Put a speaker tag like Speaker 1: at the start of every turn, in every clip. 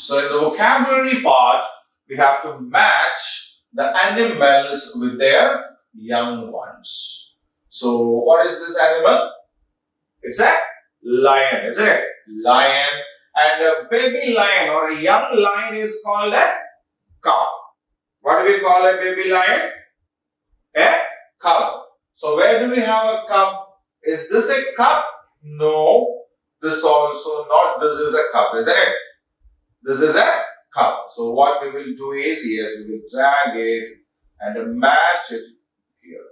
Speaker 1: So in the vocabulary part, we have to match the animals with their young ones. So what is this animal? It's a lion, isn't it? Lion. And a baby lion or a young lion is called a cub. What do we call a baby lion? A cub. So where do we have a cub? Is this a cub? No. This also not. This is a cub, isn't it? This is a cub. So what we will do is, yes, we will drag it and match it here.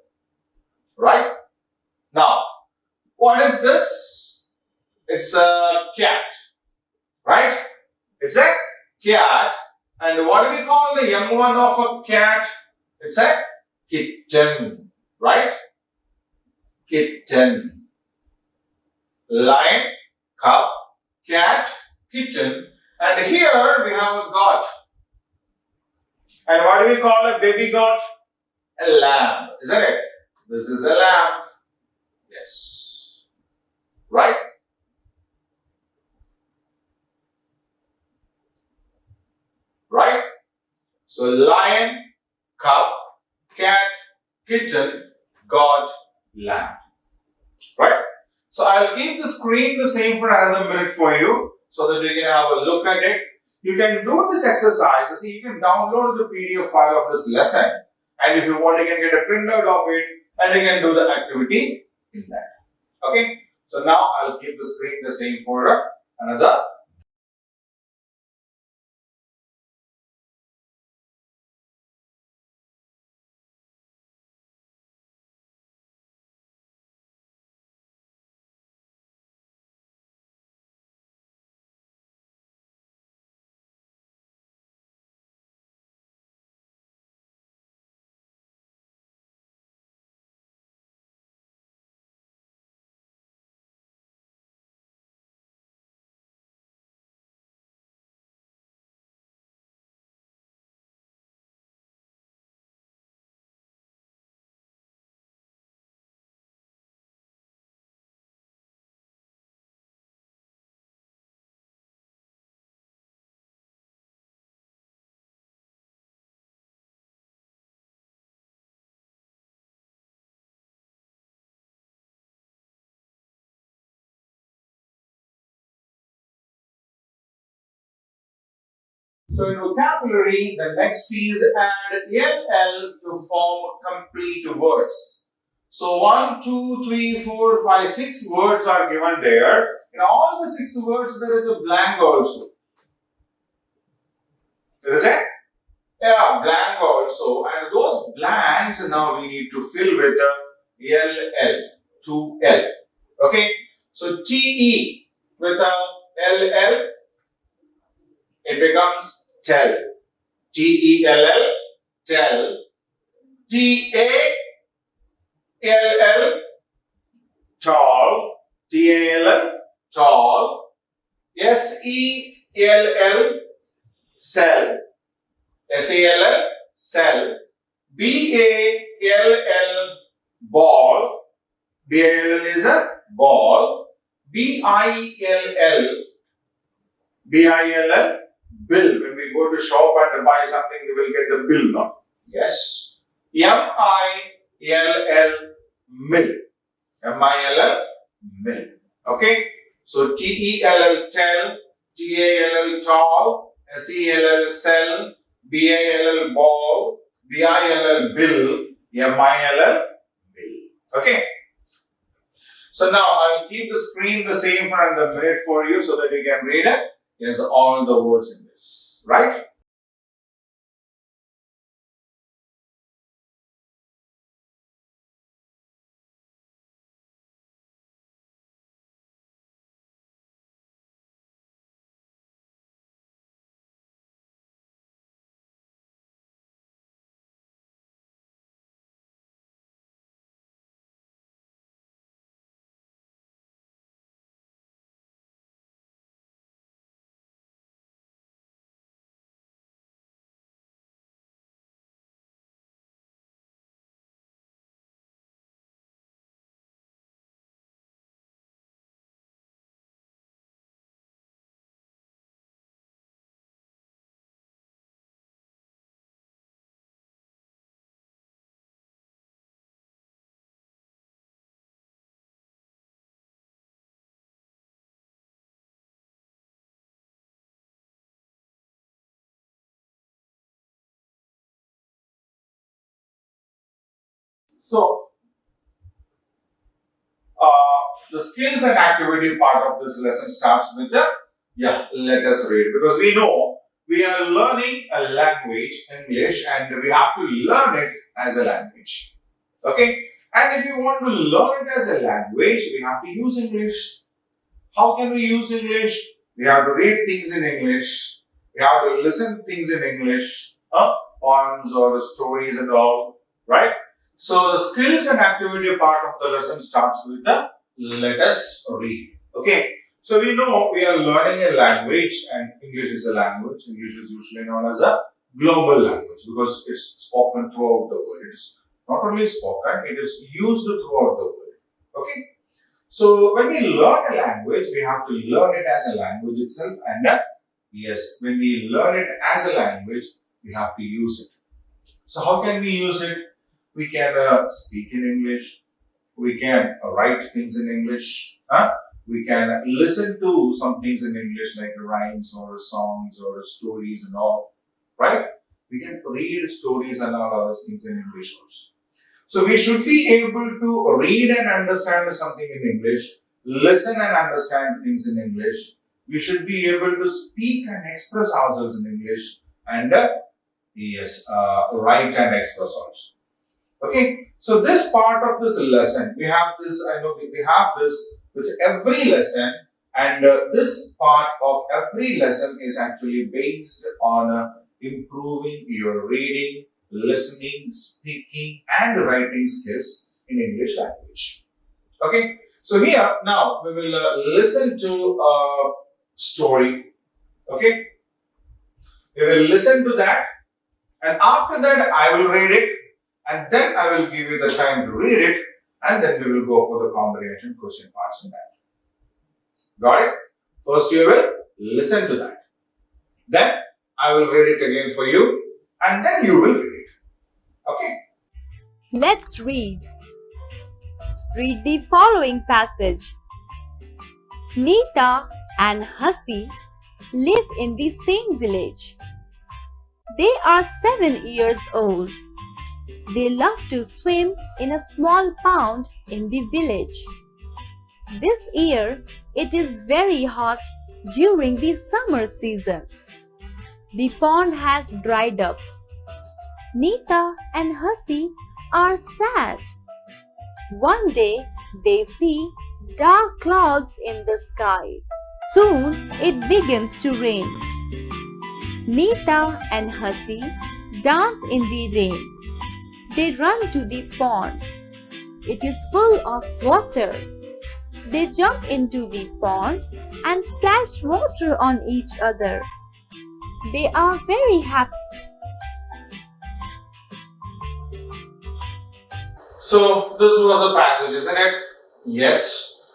Speaker 1: Right? Now, what is this? It's a cat. Right? It's a cat. And what do we call the young one of a cat? It's a kitten. Right? Kitten. Lion, cub, cat, kitten. And here we have a goat. And what do we call a baby goat? A lamb, isn't it? This is a lamb. Yes. Right? Right? So lion, cub, cat, kitten, goat, lamb. Right? So I'll keep the screen the same for another minute for you so that you can have a look at it. You can do this exercise. See, you can download the PDF file of this lesson. And if you want, you can get a printout of it and you can do the activity in that. Okay? So now I'll keep the screen the same for another. So in vocabulary, the next is add ll to form complete words. So 1, 2, 3, 4, 5, 6 words are given there. In all the 6 words, there is a blank also. There is a blank also. And those blanks now we need to fill with ll, 2l. Okay. So te with ll, it becomes tell. T-E-L-L, tell. T-A-L-L, tall. T-A-L-L, tall. S-E-L-L, sell. S-E-L-L, sell. B-A-L-L, ball. B-A-L-L is a ball. B-I-L-L, B-I-L-L, bill. When we go to shop and buy something, we will get the bill, no? Yes. M-I-L-L, mill. M-I-L-L, mill. Okay? So T-E-L-L, tell. T-A-L-L, tall. S-E-L-L, sell. B-A-L-L, ball. B-I-L-L, bill. M-I-L-L, mill. Okay? So now I will keep the screen the same for another minute for you so that you can read it. Here's all the words in this, right? So, the skills and activity part of this lesson starts with the, let us read. Because we know we are learning a language, English, and we have to learn it as a language. Okay? And if you want to learn it as a language, we have to use English. How can we use English? We have to read things in English. We have to listen things in English. Poems or stories and all. Right? So, the skills and activity part of the lesson starts with the let us read. Okay? So, we know we are learning a language, and English is a language. English is usually known as a global language because it's spoken throughout the world. It is not only spoken, it is used throughout the world. Okay? So, when we learn a language, we have to learn it as a language itself, and yes, when we learn it as a language, we have to use it. So, how can we use it? We can speak in English. We can write things in English. We can listen to some things in English like rhymes or songs or stories and all. Right? We can read stories and all other things in English also. So we should be able to read and understand something in English, listen and understand things in English. We should be able to speak and express ourselves in English, and write and express also. Okay, so this part of this lesson, we have this, we have this with every lesson, and this part of every lesson is actually based on improving your reading, listening, speaking and writing skills in English language. Okay, so here now we will listen to a story. Okay, we will listen to that, and after that I will read it, and then I will give you the time to read it, and then we will go for the comprehension question parts in that. Got it? First you will listen to that. Then I will read it again for you, and then you will read it. Okay?
Speaker 2: Let's read. Read the following passage. Nita and Hasi live in the same village. They are 7 years old. They love to swim in a small pond in the village. This year, it is very hot during the summer season. The pond has dried up. Nita and Hasi are sad. One day, they see dark clouds in the sky. Soon, it begins to rain. Nita and Hasi dance in the rain. They run to the pond. It is full of water. They jump into the pond and splash water on each other. They are very happy.
Speaker 1: So, this was a passage, isn't it? Yes.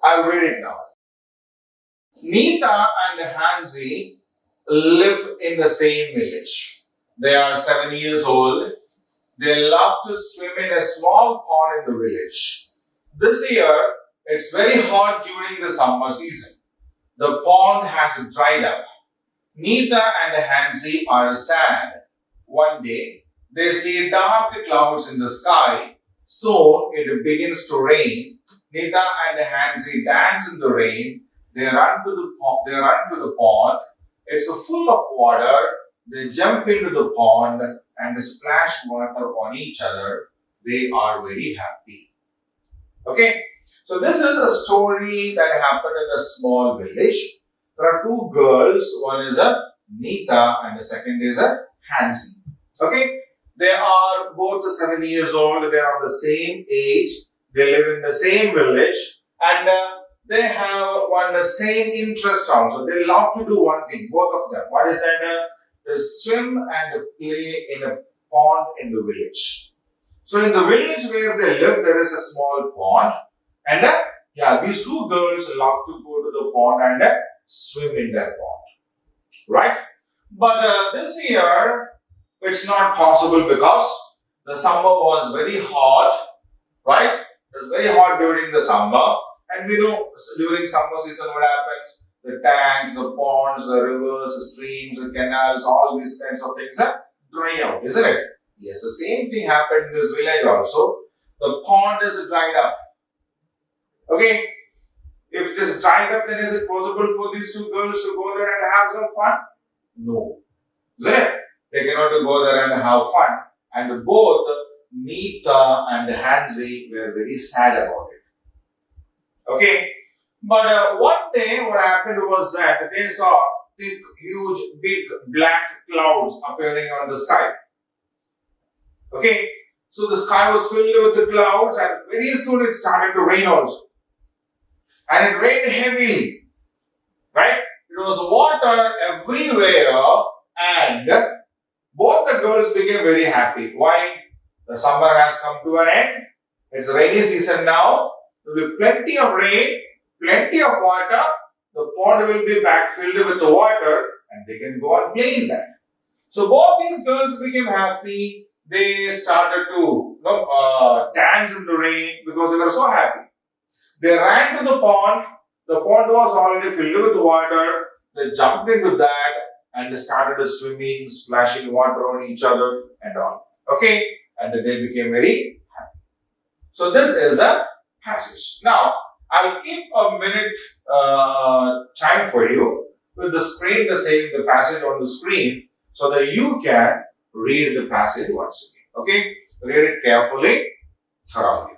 Speaker 1: I'll read it now. Nita and Hansi live in the same village. They are 7 years old. They love to swim in a small pond in the village. This year, it's very hot during the summer season. The pond has dried up. Nita and Hansi are sad. One day, they see dark clouds in the sky. Soon, it begins to rain. Nita and Hansi dance in the rain. They run to the pond. It's full of water. They jump into the pond and splash water on each other. They are very happy. Okay, so this is a story that happened in a small village. There are two girls. One is a Nita and the second is a Hansi. Okay, they are both 7 years old. They are of the same age. They live in the same village, and they have the same interest also. They love to do one thing, both of them. What is that? They swim and play in a pond in the village. So in the village where they live, there is a small pond, and these two girls love to go to the pond and swim in that pond, right? But this year, it's not possible because the summer was very hot, right? It was very hot during the summer, and we know during summer season what happens? The tanks, the ponds, the rivers, the streams, the canals, all these kinds of things are dry out, isn't it? Yes, the same thing happened in this village also. The pond is dried up. Okay, if it is dried up, then is it possible for these two girls to go there and have some fun? No. Is it? They cannot go there and have fun. And both Nita and Hansi were very sad about it. Okay. But one day what happened was that they saw thick, huge, big black clouds appearing on the sky. Okay. So the sky was filled with the clouds and very soon it started to rain also. And it rained heavily. Right? It was water everywhere and both the girls became very happy. Why? The summer has come to an end. It's rainy season now. There will be plenty of rain, plenty of water. The pond will be back filled with the water and they can go and play in that. So both these girls became happy. They started to dance in the rain because they were so happy. They ran to the pond. The pond was already filled with water. They jumped into that and they started swimming, splashing water on each other and all. Okay? And they became very happy. So this is a passage. Now, I'll keep a minute time for you with the screen, the passage on the screen so that you can read the passage once again. Okay? Read it carefully, thoroughly.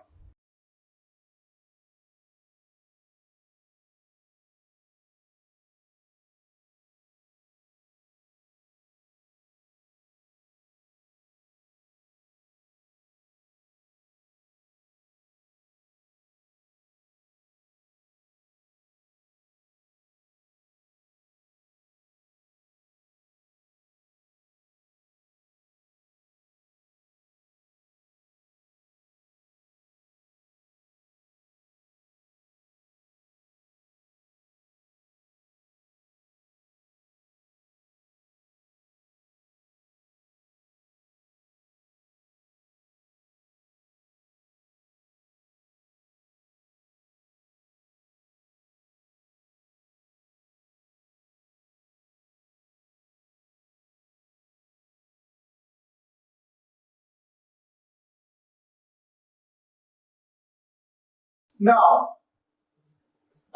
Speaker 1: Now,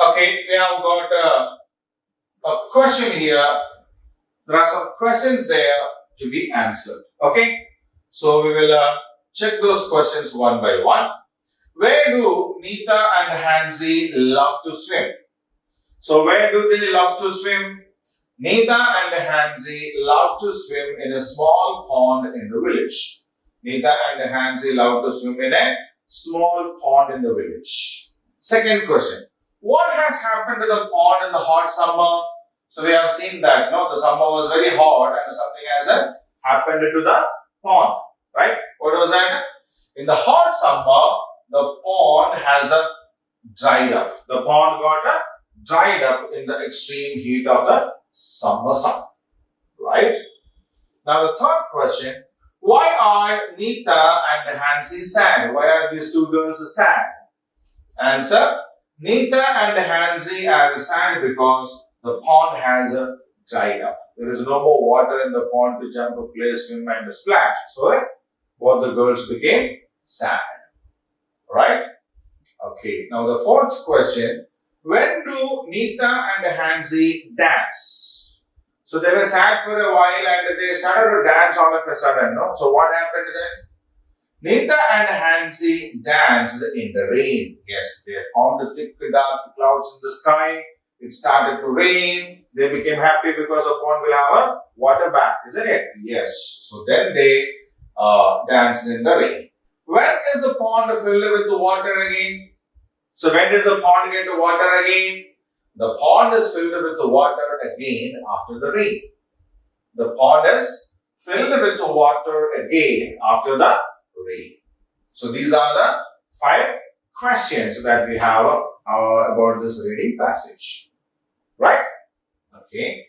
Speaker 1: okay, we have got a question here. There are some questions there to be answered. Okay, so we will check those questions one by one. Where do Nita and Hansi love to swim? So where do they love to swim? Nita and Hansi love to swim in a small pond in the village. Nita and Hansi love to swim in a small pond in the village. Second question. What has happened to the pond in the hot summer? So we have seen that the summer was very hot and something has happened to the pond. Right? What was that? In the hot summer, the pond has dried up. The pond got dried up in the extreme heat of the summer sun. Right? Now the third question. Why are Nita and Hansi sad? Why are these two girls sad? Answer. Nita and Hansi are sad because the pond has dried up. There is no more water in the pond to jump, play, swim and splash. So both the girls became sad. Right? Okay. Now the fourth question. When do Nita and Hansi dance? So they were sad for a while and they started to dance all of a sudden. No? So what happened then? Nita and Hansi danced in the rain. Yes, they found the thick dark clouds in the sky. It started to rain. They became happy because the pond will have a water back, isn't it? Yes. So then they danced in the rain. When is the pond filled with the water again? So when did the pond get the water again? The pond is filled with the water again after the rain. The pond is filled with the water again after the rain. So these are the 5 questions that we have about this reading passage. Right? Okay.